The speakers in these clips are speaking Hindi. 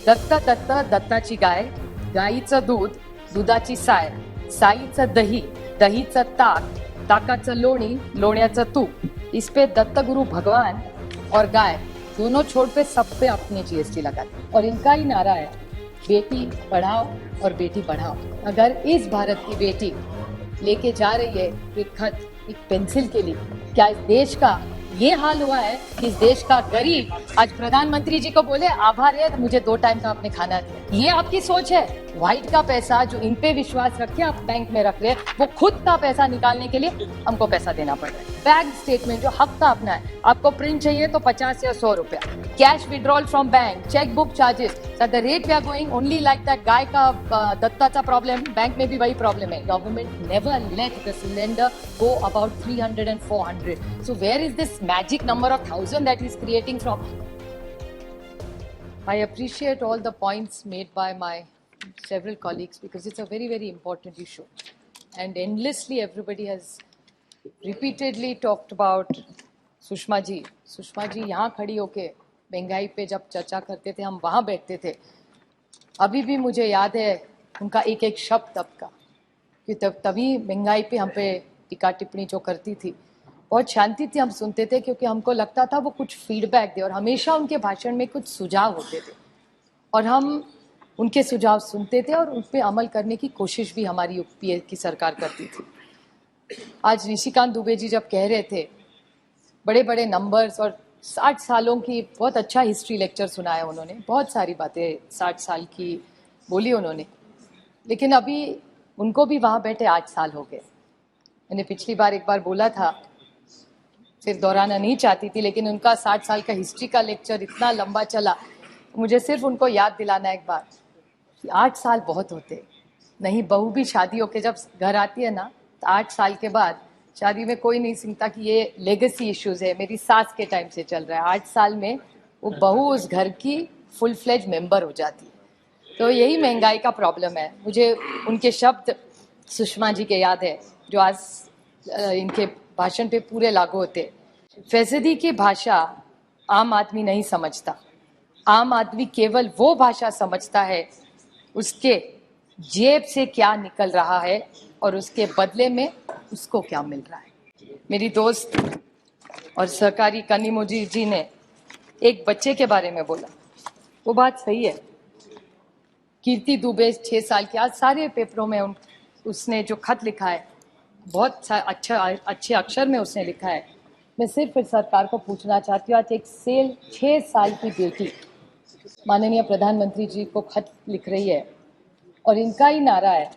दत्त दत्त दत्ताची गाय, गाईचं दूध, दुधाची साय, साईचं दही, दहीचं ताक, ताकाचं लोणी, लोण्याचं तूप, इस पे दत्त गुरु भगवान और गाय दोनों छोड़ पे सब पे अपने जीएसटी लगा दी। और इनका ही नारा है बेटी पढ़ाओ और बेटी बढ़ाओ। अगर इस भारत की बेटी लेके जा रही है एक खत एक पेंसिल के लिए, क्या इस देश का ये हाल हुआ है कि इस देश का गरीब आज प्रधानमंत्री जी को बोले आभार है मुझे 2 टाइम का आपने खाना दिया। ये आपकी सोच है। व्हाइट का पैसा जो इन पे विश्वास रखे आप बैंक में रख रहे हैं, वो खुद का पैसा निकालने के लिए हमको पैसा देना पड़ रहा है। बैंक स्टेटमेंट जो हक का अपना है, आपको प्रिंट चाहिए तो 50 या 100 रुपया, cash withdrawal from bank, cheque book charges, the rate we are going only like that. गाय का दत्ताचा प्रॉब्लम, बैंक में भी वही प्रॉब्लम है। Government never let the cylinder go about 300 and 400. So where is this magic number of 1000 that he's creating from? I appreciate all the points made by my several colleagues because it's a very, very important issue. And endlessly everybody has repeatedly talked about Sushma ji. Sushma ji यहाँ खड़ी होके महंगाई पे जब चर्चा करते थे, हम वहाँ बैठते थे। अभी भी मुझे याद है उनका एक एक शब्द तब का, कि तभी महंगाई पे हम पे टीका टिप्पणी जो करती थी, बहुत शांति थी, हम सुनते थे क्योंकि हमको लगता था वो कुछ फीडबैक दे। और हमेशा उनके भाषण में कुछ सुझाव होते थे और हम उनके सुझाव सुनते थे और उन पर अमल करने की कोशिश भी हमारी यूपीए की सरकार करती थी। आज निशिकांत दुबे जी जब कह रहे थे बड़े बड़े नंबर्स और 60 सालों की, बहुत अच्छा हिस्ट्री लेक्चर सुनाया उन्होंने, बहुत सारी बातें 60 साल की बोली उन्होंने। लेकिन अभी उनको भी वहाँ बैठे 8 साल हो गए। मैंने पिछली बार एक बार बोला था, फिर दोहराना नहीं चाहती थी, लेकिन उनका 60 साल का हिस्ट्री का लेक्चर इतना लंबा चला, मुझे सिर्फ उनको याद दिलाना एक बार कि 8 साल बहुत होते नहीं। बहू भी शादी होके जब घर आती है ना, तो 8 साल के बाद शादी में कोई नहीं सुनता कि ये लेगेसी इश्यूज है, मेरी सास के टाइम से चल रहा है। 8 साल में वो बहू उस घर की फुल फ्लेज मेंबर हो जाती है। तो यही महंगाई का प्रॉब्लम है। मुझे उनके शब्द सुषमा जी के याद है जो आज इनके भाषण पे पूरे लागू होते। फैसदी की भाषा आम आदमी नहीं समझता। आम आदमी केवल वो भाषा समझता है उसके जेब से क्या निकल रहा है और उसके बदले में उसको क्या मिल रहा है। मेरी दोस्त और सहकारी कनिमोजी जी ने एक बच्चे के बारे में बोला, वो बात सही है। कीर्ति दुबे 6 साल की, आज सारे पेपरों में उसने जो खत लिखा है बहुत अच्छे अक्षर में उसने लिखा है। मैं सिर्फ इस सरकार को पूछना चाहती हूँ, आज एक 6 साल की बेटी माननीय प्रधानमंत्री जी को खत लिख रही है और इनका ही नारा है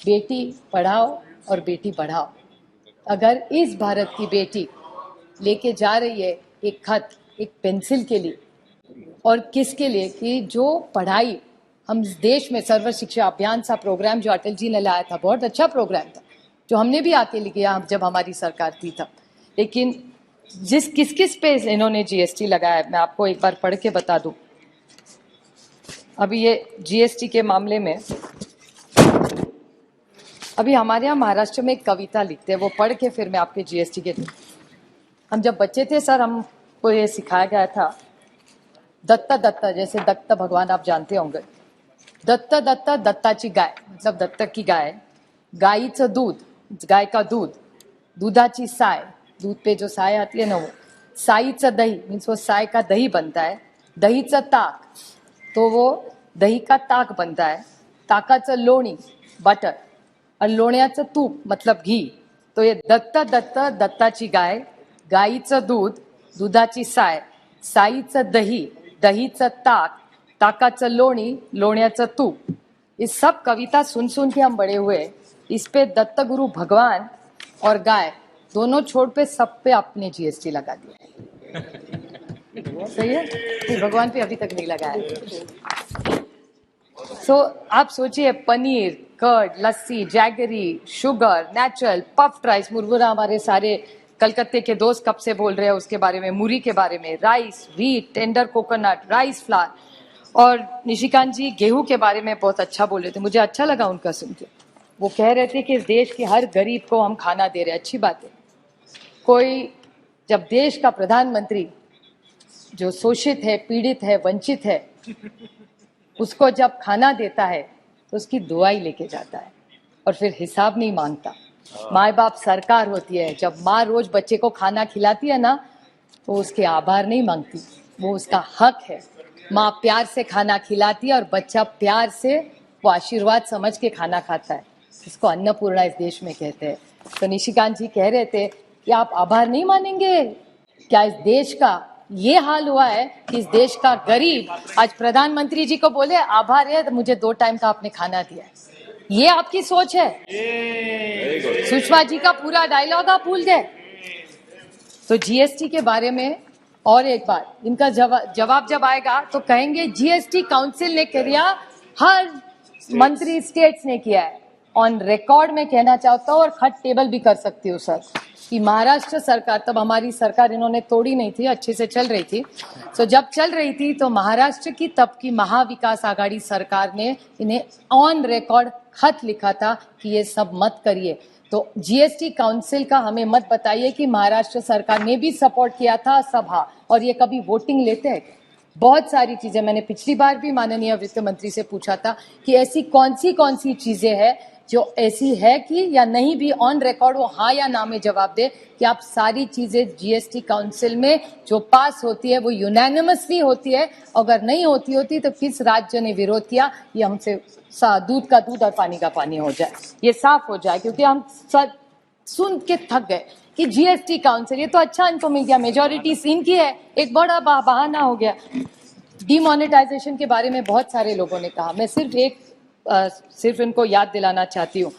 बेटी पढ़ाओ और बेटी बढ़ाओ। अगर इस भारत की बेटी लेके जा रही है एक खत एक पेंसिल के लिए, और किसके लिए, कि जो पढ़ाई हम देश में सर्व शिक्षा अभियान सा प्रोग्राम जो अटल जी ने लाया था, बहुत अच्छा प्रोग्राम था, जो हमने भी आके लिया जब हमारी सरकार थी तब। लेकिन किस किस पे इन्होंने जीएसटी लगाया है, मैं आपको एक बार पढ़ के बता दूं। अभी ये जीएसटी के मामले में, अभी हमारे यहाँ महाराष्ट्र में एक कविता लिखते हैं, वो पढ़ के फिर मैं आपके जीएसटी के। हम जब बच्चे थे सर, हमको ये सिखाया गया था दत्त दत्त, जैसे दत्त भगवान आप जानते होंगे। दत्त दत्त दत्ताची गाय, मतलब दत्तक की गाय, गाईचं दूध, गाय का दूध, दुधाची साय, दूध पे जो साय आती है ना वो, साईचं दही, मीन्स वो साय का दही बनता है, दहीचं ताक, तो वो दही का ताक बनता है, ताकाचं लोणी, बटर, और लोण्याचं तूप मतलब घी। तो ये दत्त दत्त दत्ताची गाय, गाईचं दूध, दुधाची साय, साईचं दही, दहीचं ताक, ताकाचं लोणी, लोण्याचं तूप, ये सब कविता सुन सुन के हम बड़े हुए। इस पे दत्त गुरु भगवान और गाय दोनों छोड़ पे सब पे आपने जीएसटी लगा दिया। सही है? नहीं, भगवान पे अभी तक नहीं लगाया। सो आप सोचिए, paneer, curd, lassi, jaggery, sugar, natural, puffed rice, मुरमुरा हमारे सारे कलकत्ते के दोस्त कब से बोल रहे हैं उसके बारे में, मुरी के बारे में, rice, wheat, tender coconut, rice flour, और निशिकांत जी गेहूं के बारे में बहुत अच्छा बोल रहे थे, मुझे अच्छा लगा उनका सुन के। वो कह रहे थे कि इस देश के हर गरीब को हम खाना दे रहे हैं, अच्छी बात है। कोई जब देश का प्रधानमंत्री जो शोषित है, पीड़ित है, वंचित है, उसको जब खाना देता है तो उसकी दुआ ही लेके जाता है और फिर हिसाब नहीं मांगता। माँ बाप सरकार होती है, जब माँ रोज बच्चे को खाना खिलाती है ना तो उसके आभार नहीं मांगती, वो उसका हक है। माँ प्यार से खाना खिलाती है और बच्चा प्यार से वो आशीर्वाद समझ के खाना खाता है, इसको अन्नपूर्णा इस देश में कहते हैं। तो निशिकांत जी कह रहे थे कि आप आभार नहीं मानेंगे क्या? इस देश का ये हाल हुआ है कि इस देश का गरीब आज प्रधानमंत्री जी को बोले आभार है तो मुझे 2 टाइम का आपने खाना दिया है। ये आपकी सोच है? सुषमा जी का पूरा डायलॉग आप भूल गए। तो जीएसटी के बारे में और एक बार इनका जवाब जब आएगा तो कहेंगे जीएसटी काउंसिल ने किया, हर मंत्री स्टेट्स ने किया है। ऑन रिकॉर्ड में कहना चाहता हूँ और खट टेबल भी कर सकती हूँ सर कि महाराष्ट्र सरकार, तब हमारी सरकार इन्होंने तोड़ी नहीं थी, अच्छे से चल रही थी। तो जब चल रही थी तो महाराष्ट्र की तब की महाविकास आघाड़ी सरकार ने इन्हें ऑन रिकॉर्ड खत लिखा था कि ये सब मत करिए। तो जीएसटी काउंसिल का हमें मत बताइए कि महाराष्ट्र सरकार ने भी सपोर्ट किया था सभा, और ये कभी वोटिंग लेते हैं? बहुत सारी चीजें मैंने पिछली बार भी माननीय वित्त मंत्री से पूछा था कि ऐसी कौन सी चीजें हैं जो ऐसी है कि या नहीं भी ऑन रिकॉर्ड वो हाँ या ना में जवाब दे कि आप सारी चीजें जीएसटी काउंसिल में जो पास होती है वो यूनानिमसली होती है, अगर नहीं होती तो किस राज्य ने विरोध किया, ये हमसे दूध का दूध और पानी का पानी हो जाए, ये साफ हो जाए। क्योंकि हम सुन के थक गए कि जीएसटी काउंसिल, ये तो अच्छा इनको मिल गया, मेजोरिटी इनकी है, एक बड़ा बहाना हो गया। डिमोनेटाइजेशन के बारे में बहुत सारे लोगों ने कहा, मैं सिर्फ इनको याद दिलाना चाहती हूँ।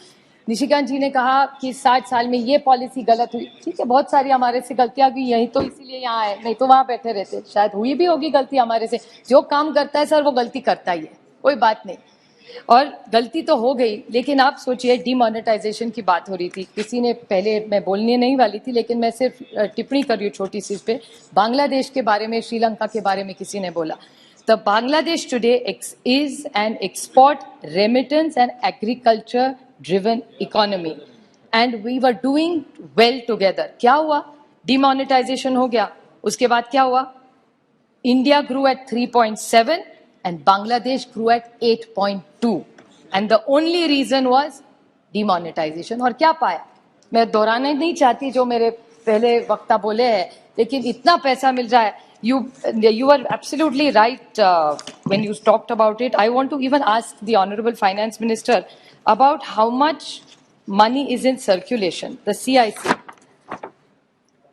निशिकांत जी ने कहा कि 60 साल में ये पॉलिसी गलत हुई। ठीक है, बहुत सारी हमारे से गलतियां हुई, यही तो इसीलिए यहाँ है, नहीं तो वहां बैठे रहते। शायद हुई भी होगी गलती हमारे से, जो काम करता है सर वो गलती करता ही है, कोई बात नहीं, और गलती तो हो गई। लेकिन आप सोचिए, डिमोनेटाइजेशन की बात हो रही थी, किसी ने, पहले मैं बोलने नहीं वाली थी लेकिन मैं सिर्फ टिप्पणी कर रही हूँ छोटी सी इस पे, बांग्लादेश के बारे में, श्रीलंका के बारे में किसी ने बोला। The Bangladesh today is an export, remittance and agriculture driven economy and we were doing well together. क्या हुआ? Demonetization हो गया, उसके बाद क्या हुआ? India grew at 3.7 and Bangladesh grew at 8.2 and the only reason was demonetization। और क्या पाया? मैं दोहराना नहीं चाहती जो मेरे पहले वक्ता बोले हैं, लेकिन इतना पैसा मिल रहा है। You are absolutely right when you talked about it. I want to even ask the Honorable Finance Minister about how much money is in circulation. The CIC,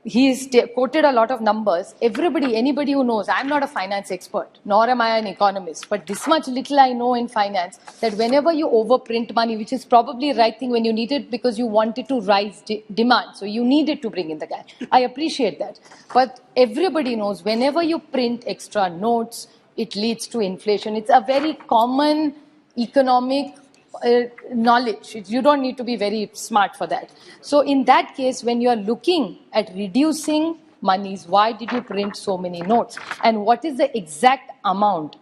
he's quoted a lot of numbers. Anybody who knows, I'm not a finance expert, nor am I an economist, but this much little I know in finance, that whenever you overprint money, which is probably the right thing when you need it because you wanted to rise demand, so you needed to bring in the cash. I appreciate that. But everybody knows whenever you print extra notes, it leads to inflation. It's a very common economic knowledge. You don't need to be very smart for that. So in that case, when you are looking at reducing monies, why did you print so many notes? And what is the exact amount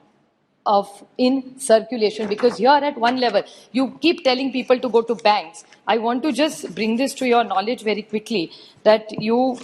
of in circulation? Because here at one level, you keep telling people to go to banks. I want to just bring this to your knowledge very quickly, that you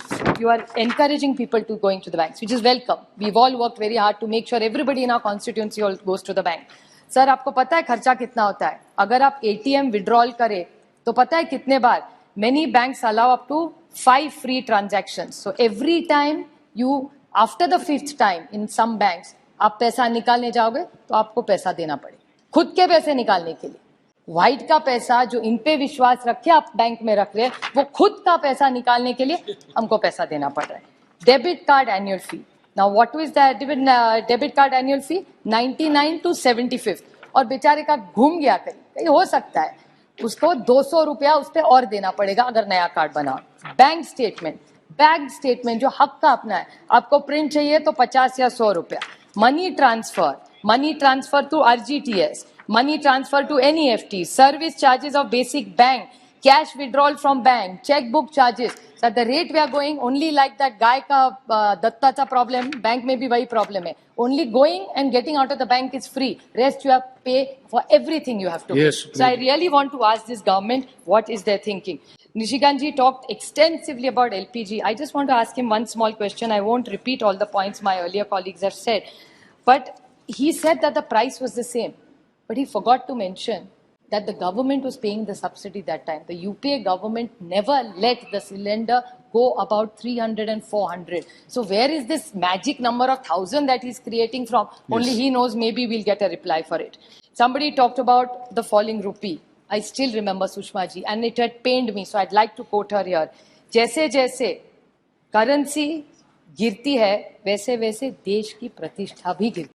are encouraging people to going to the banks, which is welcome. We've all worked very hard to make sure everybody in our constituency all goes to the bank. Sir आपको पता है खर्चा कितना होता है? अगर आप एटीएम विड्रॉल करें तो पता है कितने बार? Many banks allow up to 5 free transactions. So every time you, after the 5th time in some banks, आप पैसा निकालने जाओगे तो आपको पैसा देना पड़ेगा, खुद के पैसे निकालने के लिए। व्हाइट का पैसा जो इन पे विश्वास रखे आप बैंक में रख रहे, वो खुद का पैसा निकालने के लिए हमको पैसा देना पड़ रहा है। Debit card annual fee, now what is the debit card annual fee? 99 to 75th, और बेचारे का घूम गया, कहीं हो सकता है उसको 200 रुपया उस पर और देना पड़ेगा अगर नया कार्ड बनाओ। बैंक स्टेटमेंट जो हक का अपना है, आपको प्रिंट चाहिए तो 50 या 100 रुपया। Money transfer to RGTS, money transfer to NEFT, service charges of basic bank, cash withdrawal from bank, checkbook charges. So at the rate we are going, only like that guy का दत्ता का problem, बैंक में भी वही problem है. Only going and getting out of the bank is free. Rest you have to pay for everything you have to pay. So I really want to ask this government, what is their thinking? Nishikant ji talked extensively about LPG. I just want to ask him one small question. I won't repeat all the points my earlier colleagues have said. But he said that the price was the same, but he forgot to mention that the government was paying the subsidy that time. The UPA government never let the cylinder go about 300 and 400. So where is this magic number of 1,000 that he's creating from? Yes. Only he knows. Maybe we'll get a reply for it. Somebody talked about the falling rupee. I still remember Sushma ji, and it had pained me, so I'd like to quote her here. जैसे जैसे करेंसी गिरती है, वैसे वैसे देश की प्रतिष्ठा भी गिरती है.